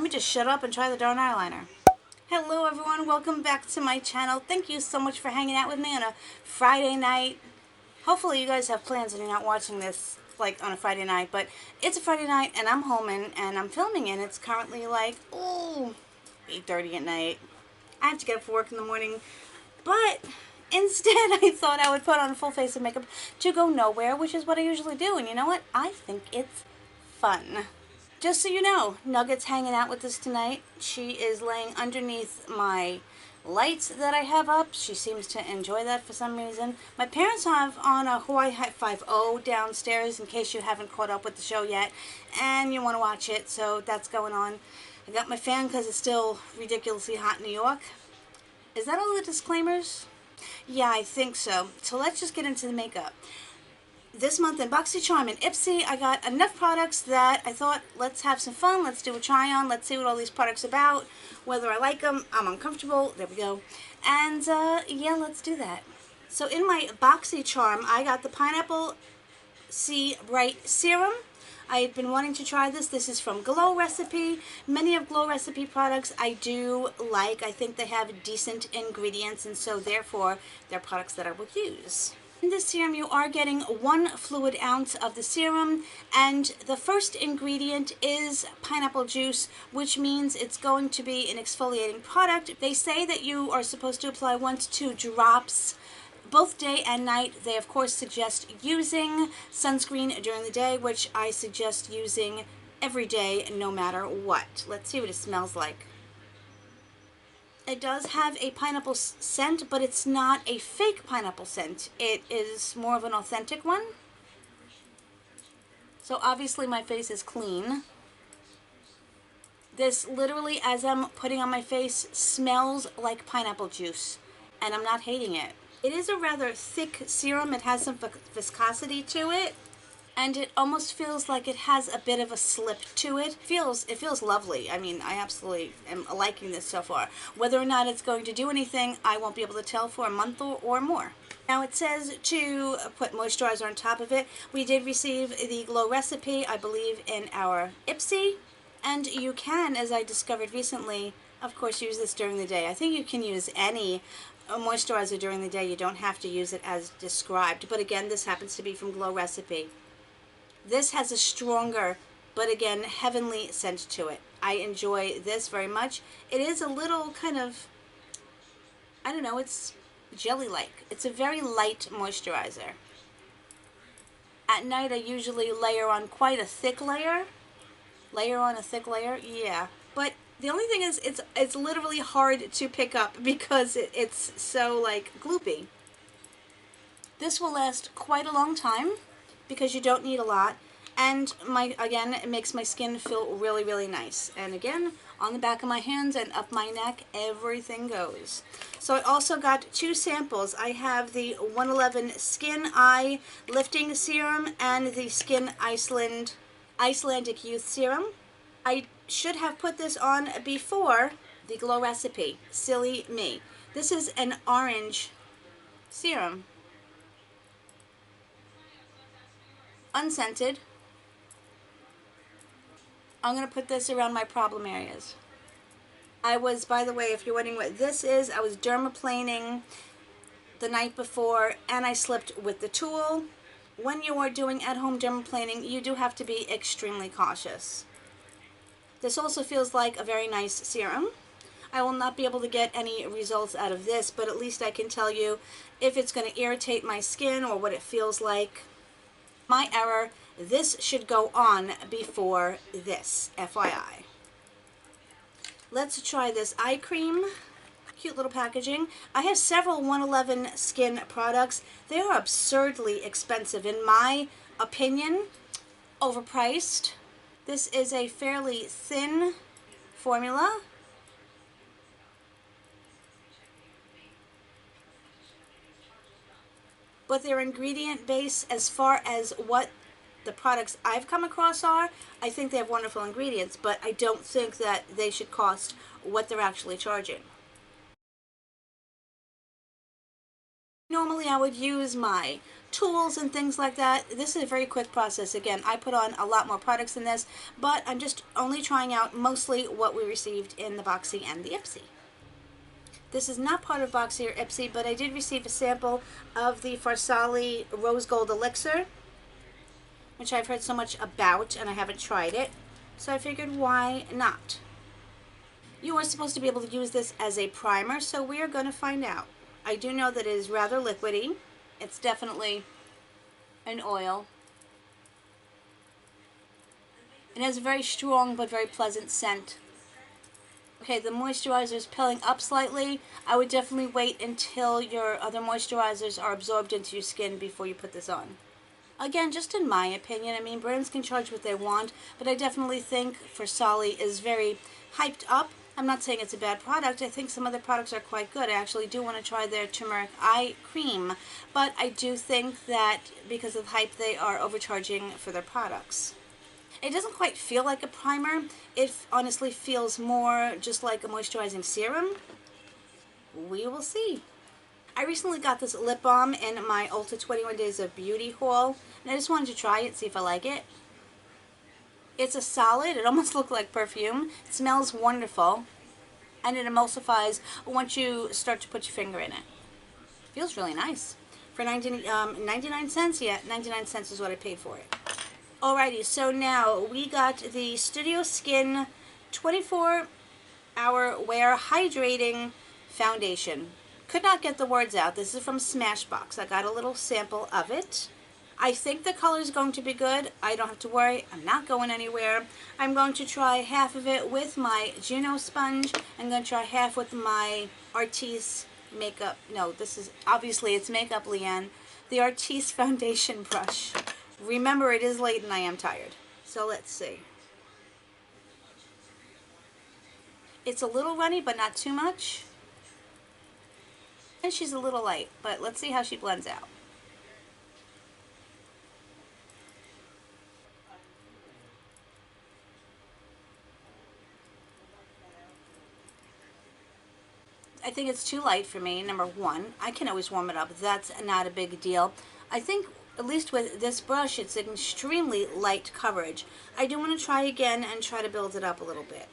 me just shut up and try the darn eyeliner. Hello everyone, welcome back to my channel. Thank you so much for hanging out with me on a Friday night. Hopefully you guys have plans and you're not watching this like on a Friday night, but it's a Friday night and I'm home and I'm filming, and it's currently like, oh, 8:30 at night. I have to get up for work in the morning, but instead I thought I would put on a full face of makeup to go nowhere, which is what I usually do, and you know what? I think it's fun. Just so you know, Nugget's hanging out with us tonight. She is laying underneath my lights that I have up. She seems to enjoy that for some reason. My parents have on a Hawaii High 5.0 downstairs in case you haven't caught up with the show yet and you want to watch it, so that's going on. I got my fan because it's still ridiculously hot in New York. Is that all the disclaimers? Yeah, I think so. So let's just get into the makeup. This month in Boxycharm and Ipsy, I got enough products that I thought, let's have some fun, let's do a try-on, let's see what all these products are about, whether I like them, I'm uncomfortable, there we go, and yeah, let's do that. So in my Boxycharm, I got the Pineapple Sea Bright Serum. I had been wanting to try this. This is from Glow Recipe. Many of Glow Recipe products I do like. I think they have decent ingredients, and so therefore they're products that I will use. In this serum, you are getting 1 fluid ounce of the serum, and the first ingredient is pineapple juice, which means it's going to be an exfoliating product. They say that you are supposed to apply 1 to 2 drops both day and night. They of course suggest using sunscreen during the day, which I suggest using every day no matter what. Let's see what it smells like. It does have a pineapple scent, but it's not a fake pineapple scent. It is more of an authentic one. So obviously my face is clean. This literally, as I'm putting on my face, smells like pineapple juice, and I'm not hating it. It is a rather thick serum. It has some viscosity to it, and it almost feels like it has a bit of a slip to it. It feels lovely. I mean, I absolutely am liking this so far. Whether or not it's going to do anything, I won't be able to tell for a month or more. Now it says to put moisturizer on top of it. We did receive the Glow Recipe, I believe, in our Ipsy, and you can, as I discovered recently, of course, use this during the day. I think you can use any moisturizer during the day. You don't have to use it as described, but again, this happens to be from Glow Recipe. This has a stronger, but again, heavenly scent to it. I enjoy this very much. It is a little kind of, I don't know, it's jelly-like. It's a very light moisturizer. At night, I usually layer on quite a thick layer. Layer on a thick layer, yeah. But the only thing is, it's literally hard to pick up because it's so, like, gloopy. This will last quite a long time, because you don't need a lot, and again, it makes my skin feel really, really nice. And again, on the back of my hands and up my neck, everything goes. So I also got 2 samples. I have the 111 Skin Eye Lifting Serum and the Skin Icelandic Youth Serum. I should have put this on before the Glow Recipe. Silly me. This is an orange serum. Unscented. I'm going to put this around my problem areas. I was, by the way, if you're wondering what this is, I was dermaplaning the night before and I slipped with the tool. When you are doing at-home dermaplaning, you do have to be extremely cautious. This also feels like a very nice serum. I will not be able to get any results out of this, but at least I can tell you if it's going to irritate my skin or what it feels like. My error, this should go on before this, FYI. Let's try this eye cream. Cute little packaging. I have several 111 Skin products. They are absurdly expensive. In my opinion, overpriced. This is a fairly thin formula. But their ingredient base, as far as what the products I've come across are, I think they have wonderful ingredients, but I don't think that they should cost what they're actually charging. Normally I would use my tools and things like that. This is a very quick process. Again, I put on a lot more products than this, but I'm just only trying out mostly what we received in the Boxy and the Ipsy. This is not part of Boxy or Ipsy, but I did receive a sample of the Farsali Rose Gold Elixir, which I've heard so much about, and I haven't tried it, so I figured why not. You are supposed to be able to use this as a primer, so we are going to find out. I do know that it is rather liquidy. It's definitely an oil. It has a very strong but very pleasant scent. Okay, the moisturizer is piling up slightly. I would definitely wait until your other moisturizers are absorbed into your skin before you put this on. Again, just in my opinion, I mean, brands can charge what they want, but I definitely think Farsali is very hyped up. I'm not saying it's a bad product. I think some other products are quite good. I actually do want to try their turmeric eye cream, but I do think that because of hype, they are overcharging for their products. It doesn't quite feel like a primer. It honestly feels more just like a moisturizing serum. We will see. I recently got this lip balm in my Ulta 21 Days of Beauty haul, and I just wanted to try it, see if I like it. It's a solid, it almost looked like perfume. It smells wonderful, and it emulsifies once you start to put your finger in it. Feels really nice. For 99 cents? Yeah, 99 cents is what I paid for it. Alrighty, so now we got the Studio Skin 24-Hour Wear Hydrating Foundation. Could not get the words out. This is from Smashbox. I got a little sample of it. I think the color is going to be good. I don't have to worry. I'm not going anywhere. I'm going to try half of it with my Juno sponge. I'm going to try half with my Artis makeup. No, this is, obviously it's Makeup Leanne. The Artis foundation brush. Remember, it is late and I am tired. So let's see. It's a little runny, but not too much. And she's a little light, but let's see how she blends out. I think it's too light for me, number one. I can always warm it up. That's not a big deal. I think, at least with this brush, it's an extremely light coverage. I do want to try again and try to build it up a little bit.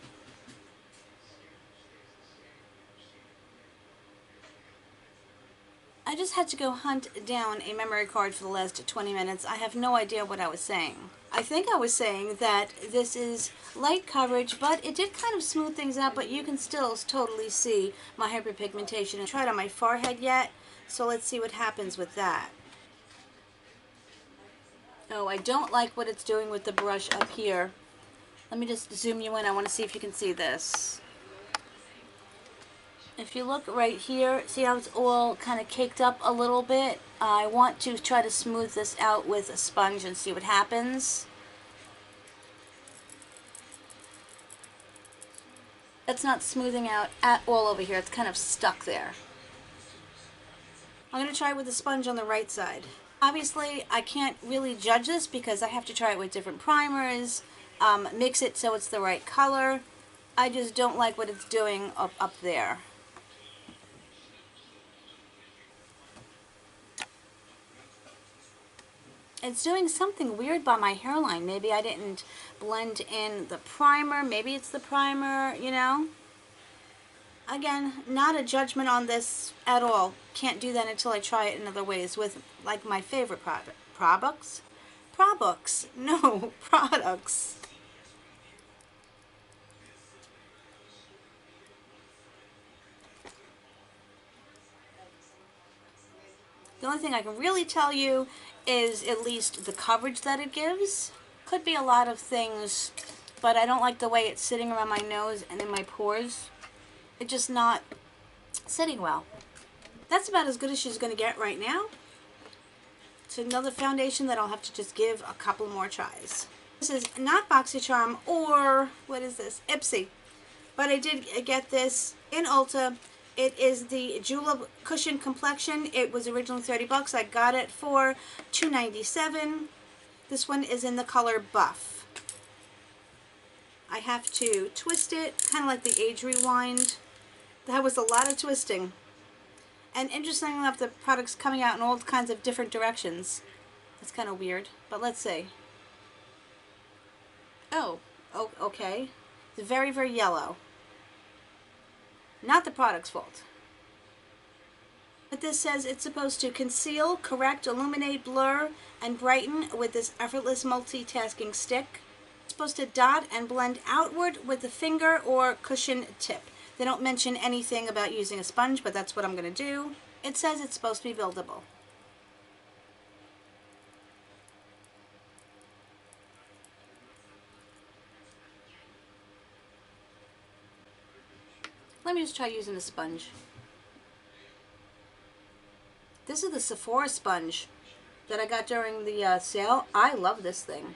I just had to go hunt down a memory card for the last 20 minutes. I have no idea what I was saying. I think I was saying that this is light coverage, but it did kind of smooth things out, but you can still totally see my hyperpigmentation. I haven't tried on my forehead yet, so let's see what happens with that. Oh, I don't like what it's doing with the brush up here. Let me just zoom you in. I want to see if you can see this. If you look right here, see how it's all kind of caked up a little bit? I want to try to smooth this out with a sponge and see what happens. It's not smoothing out at all over here. It's kind of stuck there. I'm going to try it with the sponge on the right side. Obviously, I can't really judge this because I have to try it with different primers, mix it so it's the right color. I just don't like what it's doing up there. It's doing something weird by my hairline. Maybe I didn't blend in the primer. Maybe it's the primer, you know. Again, not a judgment on this at all. Can't do that until I try it in other ways with, like, my favorite products. No, products. The only thing I can really tell you is at least the coverage that it gives. Could be a lot of things, but I don't like the way it's sitting around my nose and in my pores. It's just not sitting well. That's about as good as she's going to get right now. It's another foundation that I'll have to just give a couple more tries. This is not Boxycharm or, what is this, Ipsy. But I did get this in Ulta. It is the Julep Cushion Complexion. It was originally 30 bucks. I got it for $2.97. This one is in the color Buff. I have to twist it, kind of like the Age Rewind. That was a lot of twisting. And interestingly enough, the product's coming out in all kinds of different directions. That's kind of weird, but let's see. Oh, okay. It's very, very yellow. Not the product's fault. But this says it's supposed to conceal, correct, illuminate, blur, and brighten with this effortless multitasking stick. It's supposed to dot and blend outward with the finger or cushion tip. They don't mention anything about using a sponge, but that's what I'm going to do. It says it's supposed to be buildable. Let me just try using a sponge. This is the Sephora sponge that I got during the sale. I love this thing.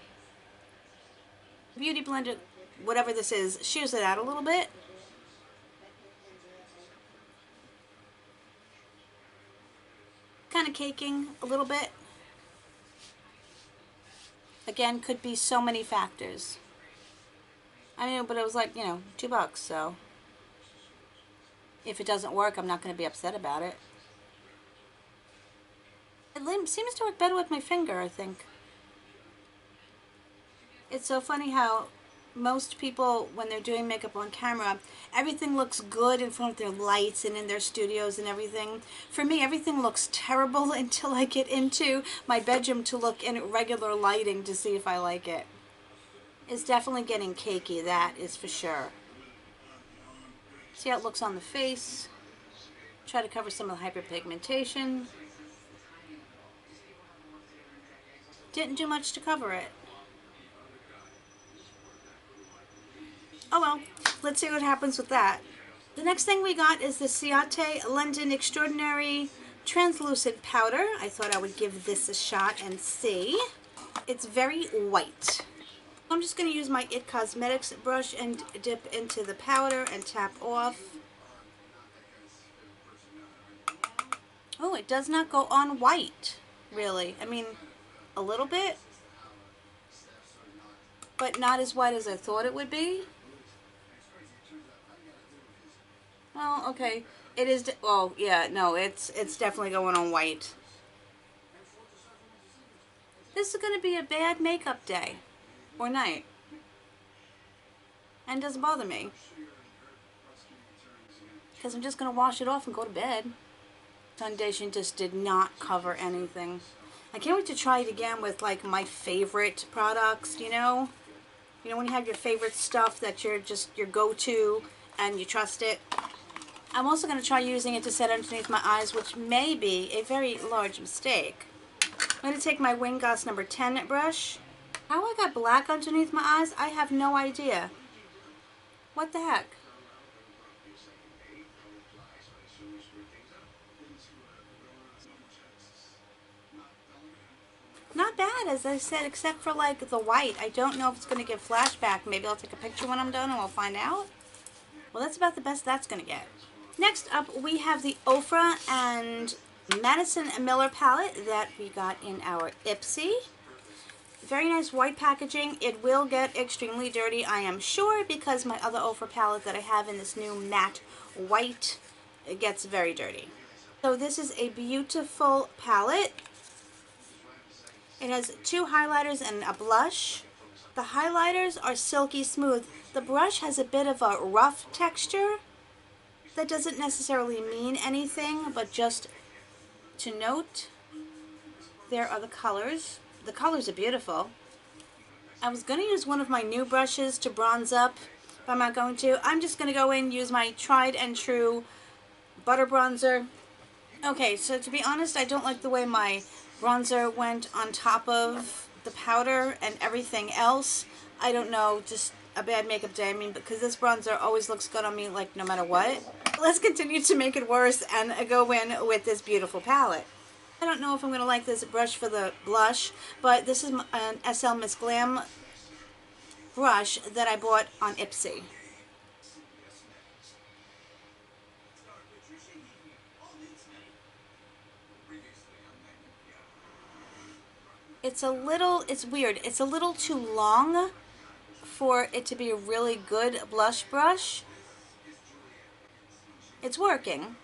Beauty blender, whatever this is, shears it out a little bit. Kind of caking a little bit. Again, could be so many factors. I mean, but it was like, you know, $2, so if it doesn't work, I'm not going to be upset about it. It seems to work better with my finger, I think. It's so funny how most people, when they're doing makeup on camera, everything looks good in front of their lights and in their studios and everything. For me, everything looks terrible until I get into my bedroom to look in regular lighting to see if I like it. It's definitely getting cakey, that is for sure. See how it looks on the face. Try to cover some of the hyperpigmentation. Didn't do much to cover it. Oh well, let's see what happens with that. The next thing we got is the Ciate London Extraordinary Translucent Powder. I thought I would give this a shot and see. It's very white. I'm just going to use my IT Cosmetics brush and dip into the powder and tap off. Oh, it does not go on white, really. I mean, a little bit, but not as white as I thought it would be. Well, okay, it is. Oh, yeah, no, it's definitely going on white. This is going to be a bad makeup day or night, and it doesn't bother me because I'm just going to wash it off and go to bed. Foundation just did not cover anything. I can't wait to try it again with like my favorite products, you know? You know when you have your favorite stuff that you're just your go-to and you trust it. I'm also going to try using it to set underneath my eyes, which may be a very large mistake. I'm going to take my Wing Goss number 10 brush. How I got black underneath my eyes, I have no idea. What the heck? Not bad, as I said, except for like the white. I don't know if it's going to give flashback. Maybe I'll take a picture when I'm done and we'll find out. Well, that's about the best that's going to get. Next up, we have the Ofra and Madison Miller palette that we got in our Ipsy. Very nice white packaging. It will get extremely dirty, I am sure, because my other Ofra palette that I have in this new matte white, it gets very dirty. So this is a beautiful palette. It has 2 highlighters and a blush. The highlighters are silky smooth. The brush has a bit of a rough texture. That doesn't necessarily mean anything, but just to note, there are the colors. The colors are beautiful. I was going to use one of my new brushes to bronze up, but I'm not going to. I'm just going to go in and use my tried and true butter bronzer. Okay, so to be honest, I don't like the way my bronzer went on top of the powder and everything else. I don't know, just a bad makeup day. I mean, because this bronzer always looks good on me, like, no matter what. Let's continue to make it worse and go in with this beautiful palette. I don't know if I'm going to like this brush for the blush, but this is an SL Miss Glam brush that I bought on Ipsy. It's weird. It's a little too long for it to be a really good blush brush. It's working.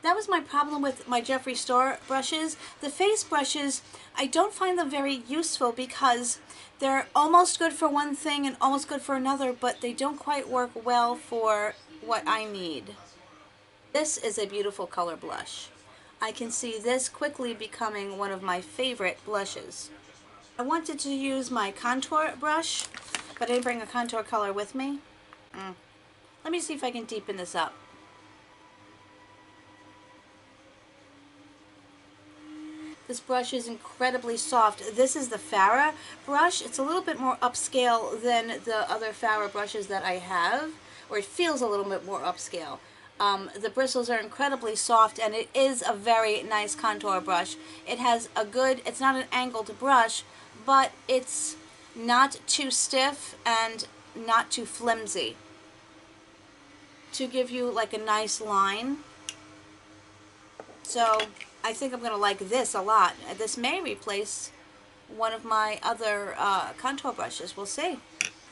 That was my problem with my Jeffree Star brushes. The face brushes, I don't find them very useful because they're almost good for one thing and almost good for another, but they don't quite work well for what I need. This is a beautiful color blush. I can see this quickly becoming one of my favorite blushes. I wanted to use my contour brush, but I didn't bring a contour color with me. Let me see if I can deepen this up. This brush is incredibly soft. This is the Farrah brush. It's a little bit more upscale than the other Farrah brushes that I have, or it feels a little bit more upscale. The bristles are incredibly soft, and it is a very nice contour brush. It has a good, it's not an angled brush, but it's not too stiff and not too flimsy to give you like a nice line. So I think I'm going to like this a lot. This may replace one of my other contour brushes. We'll see.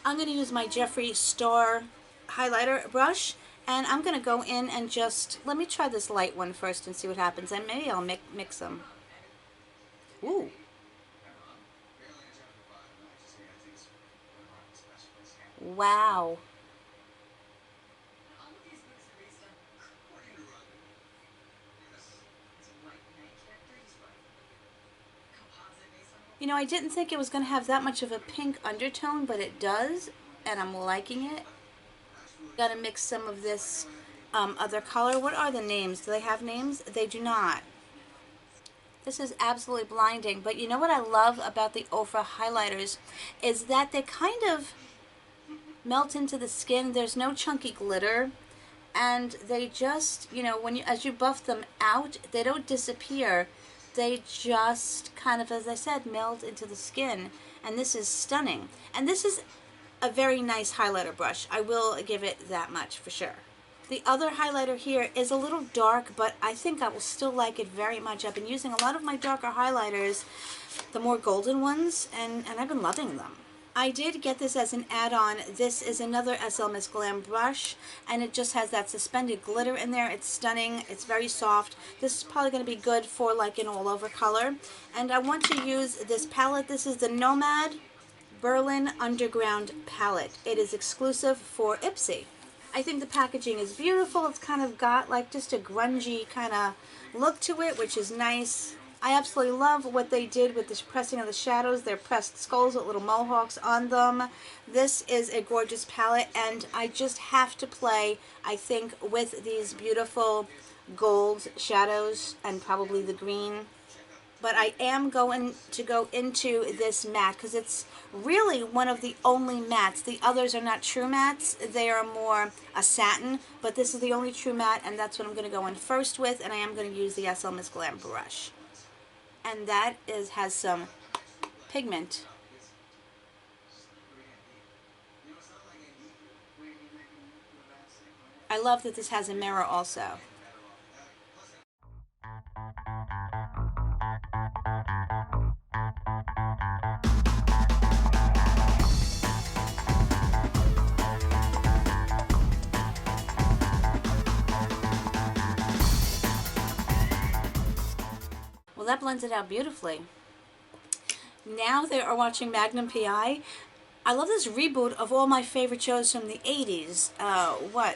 I'm going to use my Jeffree Star highlighter brush, and I'm going to go in and just, let me try this light one first and see what happens, and maybe I'll mix them. Ooh. Wow. You know, I didn't think it was going to have that much of a pink undertone, but it does, and I'm liking it. Gotta mix some of this other color. What are the names? Do they have names? They do not. This is absolutely blinding, but you know what I love about the Ofra highlighters is that they kind of melt into the skin. There's no chunky glitter, and they just, you know, when you, as you buff them out, they don't disappear. They just kind of, as I said, meld into the skin, and this is stunning. And this is a very nice highlighter brush. I will give it that much for sure. The other highlighter here is a little dark, but I think I will still like it very much. I've been using a lot of my darker highlighters, the more golden ones, and I've been loving them. I did get this as an add-on. This is another SL Miss Glam brush, and it just has that suspended glitter in there. It's stunning. It's very soft. This is probably going to be good for like an all-over color. And I want to use this palette. This is the Nomad Berlin Underground palette. It is exclusive for Ipsy. I think the packaging is beautiful. It's kind of got like just a grungy kind of look to it, which is nice. I absolutely love what they did with this pressing of the shadows. They're pressed skulls with little mohawks on them. This is a gorgeous palette, and I just have to play, I think, with these beautiful gold shadows and probably the green. But I am going to go into this matte because it's really one of the only mattes. The others are not true mattes. They are more a satin, but this is the only true matte, and that's what I'm going to go in first with, and I am going to use the SL Miss Glam brush. And that has some pigment. I love that this has a mirror also. Well, that blends it out beautifully. Now they are watching Magnum PI. I love this reboot of all my favorite shows from the 80s.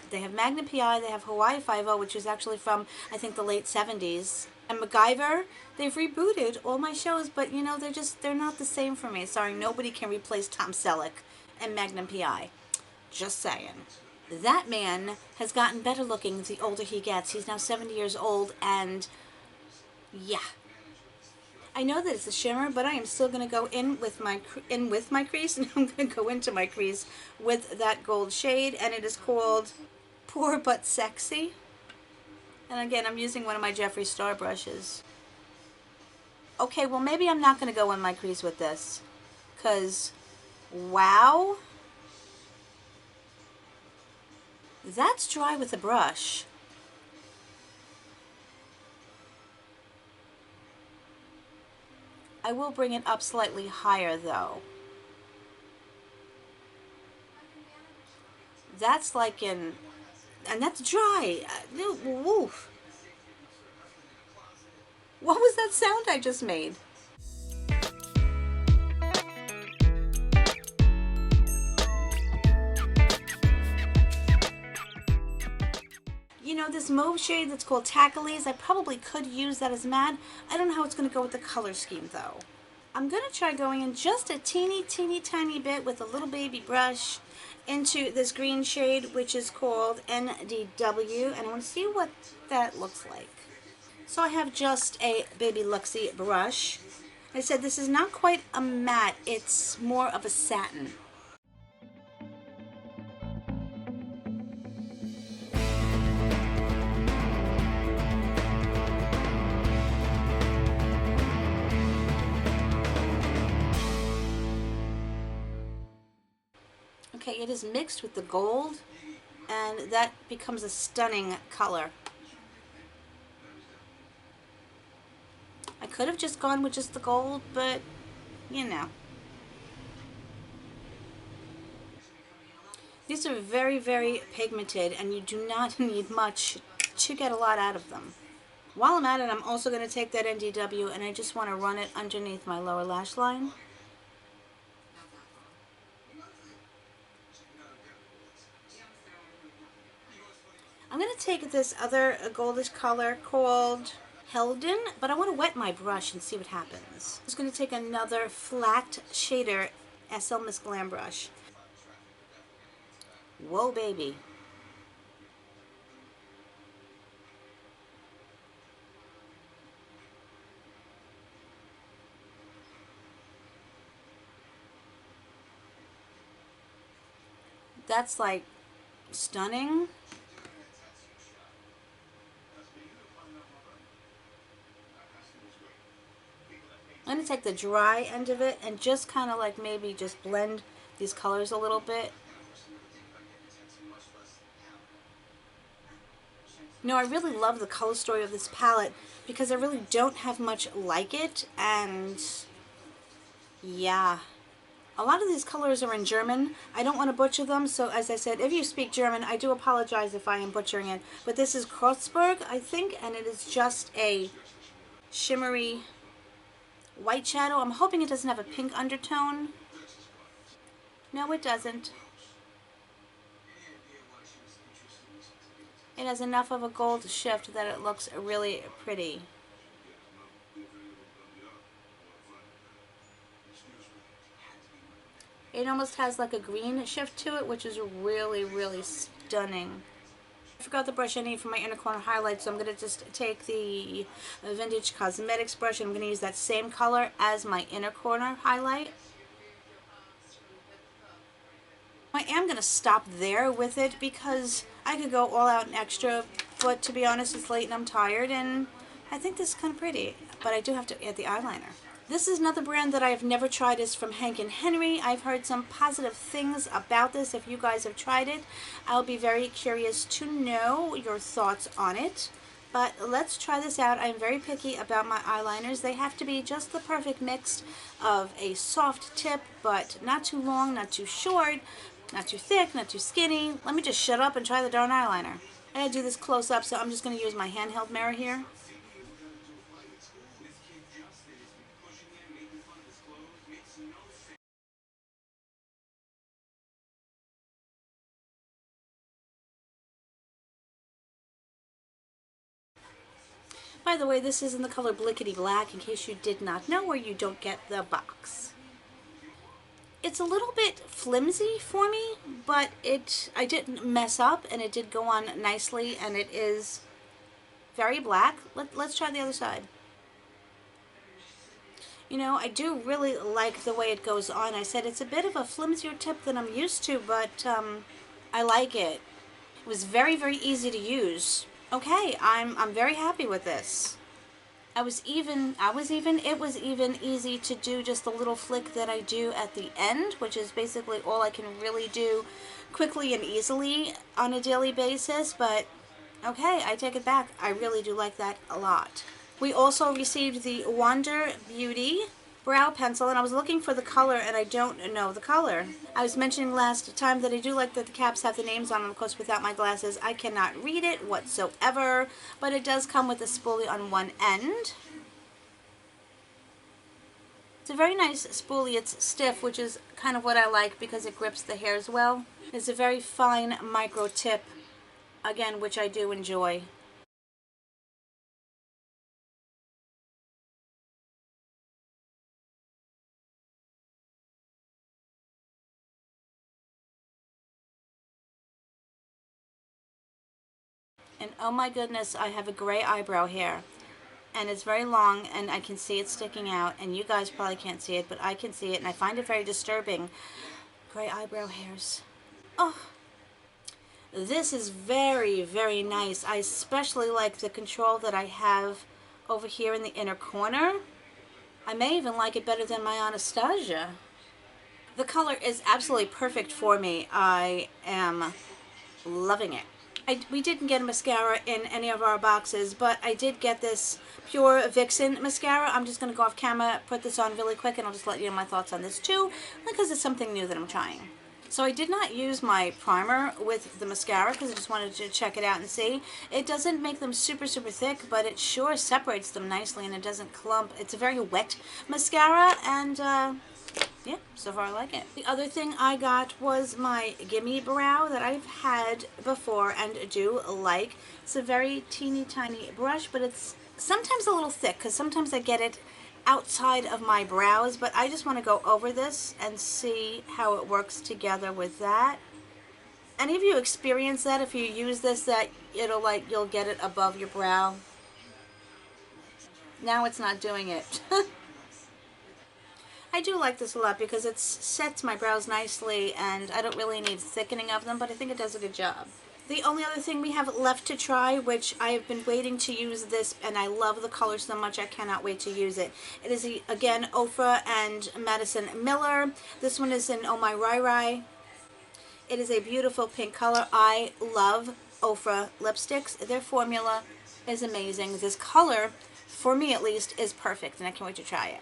They have Magnum PI, they have Hawaii Five-0, which is actually from, I think, the late 70s. And MacGyver, they've rebooted all my shows, but, you know, they're not the same for me. Sorry, nobody can replace Tom Selleck and Magnum PI. Just saying. That man has gotten better looking the older he gets. He's now 70 years old, and yeah. I know that it's a shimmer, but I am still going to go in with my crease, and I'm going to go into my crease with that gold shade, and it is called Poor But Sexy. And again, I'm using one of my Jeffree Star brushes. Okay, well maybe I'm not going to go in my crease with this, because wow, that's dry with a brush. I will bring it up slightly higher though. That's like in, and that's dry. Woof. What was that sound I just made? You know, this mauve shade that's called Tackleys, I probably could use that as matte. I don't know how it's going to go with the color scheme though. I'm going to try going in just a teeny tiny bit with a little baby brush into this green shade, which is called NDW, and I want to see what that looks like. So I have just a baby luxey brush. I said this is not quite a matte, it's more of a satin. Okay, it is mixed with the gold, and that becomes a stunning color. I could have just gone with just the gold, but you know. These are very pigmented, and you do not need much to get a lot out of them. While I'm at it, I'm also going to take that NDW and I just want to run it underneath my lower lash line. I'm going to take this other goldish color called Helden, but I want to wet my brush and see what happens. I'm just going to take another flat shader SL Miss Glam brush. Whoa, baby. That's like stunning. I'm going to take the dry end of it and just kind of like maybe just blend these colors a little bit. You know, I really love the color story of this palette because I really don't have much like it, and yeah. A lot of these colors are in German. I don't want to butcher them, so as I said, if you speak German, I do apologize if I am butchering it. But this is Kreuzberg, I think, and it is just a shimmery white shadow. I'm hoping it doesn't have a pink undertone. No, it doesn't. It has enough of a gold shift that it looks really pretty. It almost has like a green shift to it, which is really stunning. I forgot the brush I need for my inner corner highlight, so I'm going to just take the Vintage Cosmetics brush and I'm going to use that same color as my inner corner highlight. I am going to stop there with it because I could go all out and extra, but to be honest, it's late and I'm tired, and I think this is kind of pretty, but I do have to add the eyeliner. This is another brand that I have never tried. It's from Hank & Henry. I've heard some positive things about this. If you guys have tried it, I'll be very curious to know your thoughts on it. But let's try this out. I'm very picky about my eyeliners. They have to be just the perfect mix of a soft tip, but not too long, not too short, not too thick, not too skinny. Let me just shut up and try the darn eyeliner. I gotta do this close up, so I'm just gonna use my handheld mirror here. By the way, this is in the color Blickety Black, in case you did not know, or you don't get the box. It's a little bit flimsy for me, but I didn't mess up, and it did go on nicely, and it is very black. Let's try the other side. You know, I do really like the way it goes on. I said it's a bit of a flimsier tip than I'm used to, but I like it. It was very easy to use. Okay, I'm very happy with this. It was even easy to do just the little flick that I do at the end, which is basically all I can really do quickly and easily on a daily basis, but okay, I take it back. I really do like that a lot. We also received the Wander Beauty brow pencil, and I was looking for the color and I don't know the color. I was mentioning last time that I do like that the caps have the names on them. Of course, without my glasses I cannot read it whatsoever, but it does come with a spoolie on one end. It's a very nice spoolie. It's stiff, which is kind of what I like because it grips the hairs well. It's a very fine micro tip, again, which I do enjoy. And oh my goodness, I have a gray eyebrow hair. And it's very long, and I can see it sticking out, and you guys probably can't see it, but I can see it, and I find it very disturbing. Gray eyebrow hairs. Oh, this is very, very nice. I especially like the control that I have over here in the inner corner. I may even like it better than my Anastasia. The color is absolutely perfect for me. I am loving it. We didn't get a mascara in any of our boxes, but I did get this Pure Vixen mascara. I'm just going to go off camera, put this on really quick, and I'll just let you know my thoughts on this too, because it's something new that I'm trying. So I did not use my primer with the mascara because I just wanted to check it out and see. It doesn't make them super, super thick, but it sure separates them nicely and it doesn't clump. It's a very wet mascara, and yeah, so far I like it. The other thing I got was my Gimme Brow that I've had before and do like. It's a very teeny tiny brush, but it's sometimes a little thick because sometimes I get it outside of my brows, but I just want to go over this and see how it works together with that. Any of you experience that if you use this, that you'll get it above your brow? Now it's not doing it. I do like this a lot because it sets my brows nicely, and I don't really need thickening of them, but I think it does a good job. The only other thing we have left to try, which I have been waiting to use this, and I love the color so much I cannot wait to use it. It is, again, Ofra and Madison Miller. This one is in Oh My Rai Rai. It is a beautiful pink color. I love Ofra lipsticks. Their formula is amazing. This color, for me at least, is perfect, and I can't wait to try it.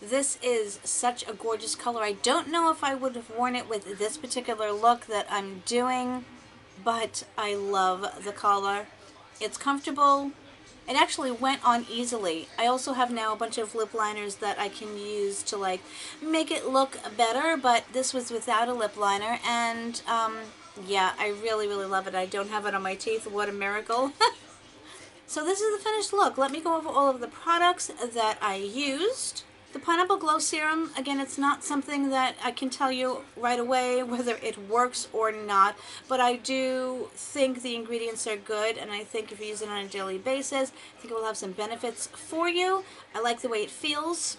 This is such a gorgeous color. I don't know if I would have worn it with this particular look that I'm doing, but I love the color. It's comfortable. It actually went on easily. I also have now a bunch of lip liners that I can use to like make it look better, but this was without a lip liner, and yeah, I really, really love it. I don't have it on my teeth. What a miracle. So this is the finished look. Let me go over all of the products that I used. The Pineapple Glow Serum, again, it's not something that I can tell you right away whether it works or not, but I do think the ingredients are good, and I think if you use it on a daily basis, I think it will have some benefits for you. I like the way it feels.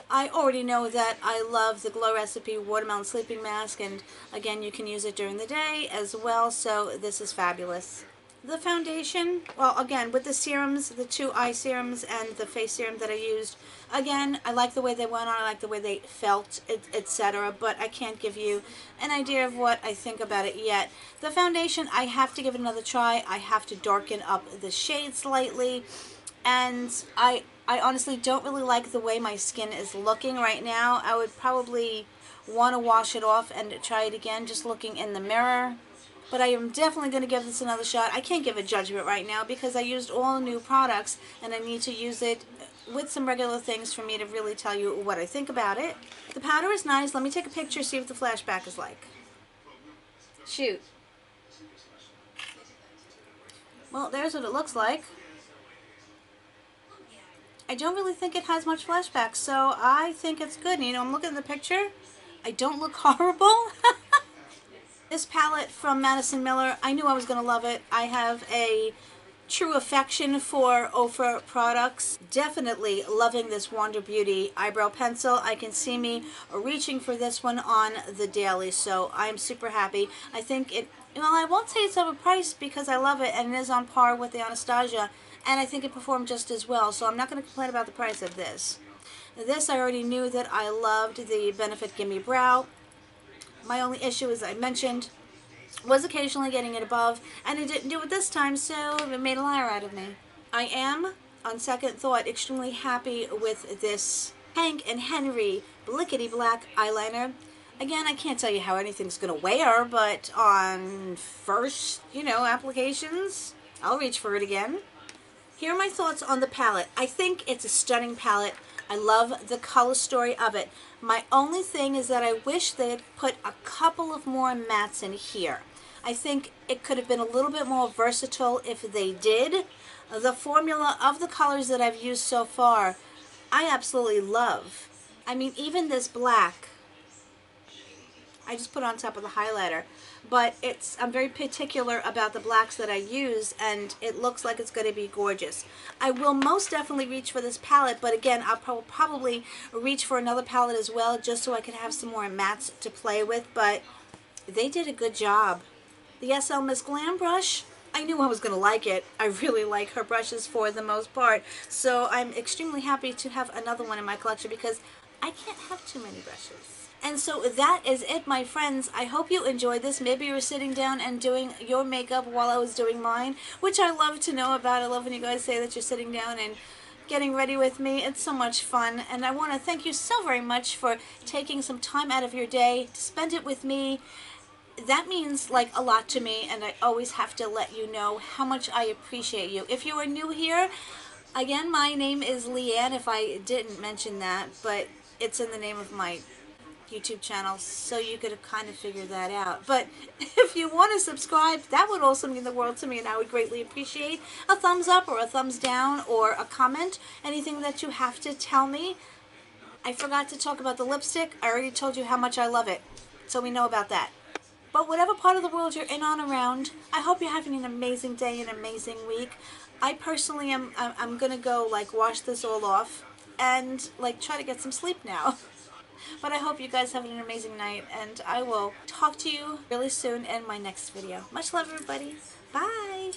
I already know that I love the Glow Recipe Watermelon Sleeping Mask, and again, you can use it during the day as well, so this is fabulous. The foundation, well, again, with the serums, the 2 eye serums and the face serum that I used, again, I like the way they went on, I like the way they felt, etc., but I can't give you an idea of what I think about it yet. The foundation, I have to give it another try. I have to darken up the shade slightly, and I honestly don't really like the way my skin is looking right now. I would probably want to wash it off and try it again, just looking in the mirror. But I am definitely going to give this another shot. I can't give a judgment right now because I used all new products, and I need to use it with some regular things for me to really tell you what I think about it. The powder is nice. Let me take a picture, see what the flashback is like. Shoot. Well, there's what it looks like. I don't really think it has much flashback, so I think it's good. You know, I'm looking at the picture. I don't look horrible. This palette from Madison Miller, I knew I was going to love it. I have a true affection for Ofra products. Definitely loving this Wander Beauty eyebrow pencil. I can see me reaching for this one on the daily, so I'm super happy. I think it, well, I won't say it's overpriced because I love it and it is on par with the Anastasia, and I think it performed just as well, so I'm not going to complain about the price of this. This, I already knew that I loved the Benefit Gimme Brow. My only issue, as I mentioned, was occasionally getting it above, and it didn't do it this time, so it made a liar out of me. I am, on second thought, extremely happy with this Hank and Henry Blickety Black eyeliner. Again, I can't tell you how anything's going to wear, but on first, applications, I'll reach for it again. Here are my thoughts on the palette. I think it's a stunning palette. I love the color story of it. My only thing is that I wish they had put a couple of more mattes in here. I think it could have been a little bit more versatile if they did. The formula of the colors that I've used so far, I absolutely love. I mean, even this black, I just put on top of the highlighter, but I'm very particular about the blacks that I use, and it looks like it's going to be gorgeous. I will most definitely reach for this palette, but again, I'll probably reach for another palette as well, just so I can have some more mattes to play with, but they did a good job. The SL Miss Glam brush, I knew I was going to like it. I really like her brushes for the most part, so I'm extremely happy to have another one in my collection because I can't have too many brushes. And so that is it, my friends. I hope you enjoyed this. Maybe you were sitting down and doing your makeup while I was doing mine, which I love to know about. I love when you guys say that you're sitting down and getting ready with me. It's so much fun, and I want to thank you so very much for taking some time out of your day to spend it with me. That means like a lot to me, and I always have to let you know how much I appreciate you. If you are new here, again, my name is Leanne, if I didn't mention that, but it's in the name of my YouTube channel, so you could have kind of figured that out. But if you want to subscribe, that would also mean the world to me, and I would greatly appreciate a thumbs up or a thumbs down or a comment, anything that you have to tell me. I forgot to talk about the lipstick. I already told you how much I love it, so we know about that. But whatever part of the world you're in on around, I hope you're having an amazing day, an amazing week. I personally I'm gonna go like wash this all off and like try to get some sleep now. But I hope you guys have an amazing night, and I will talk to you really soon in my next video. Much love, everybody. Bye.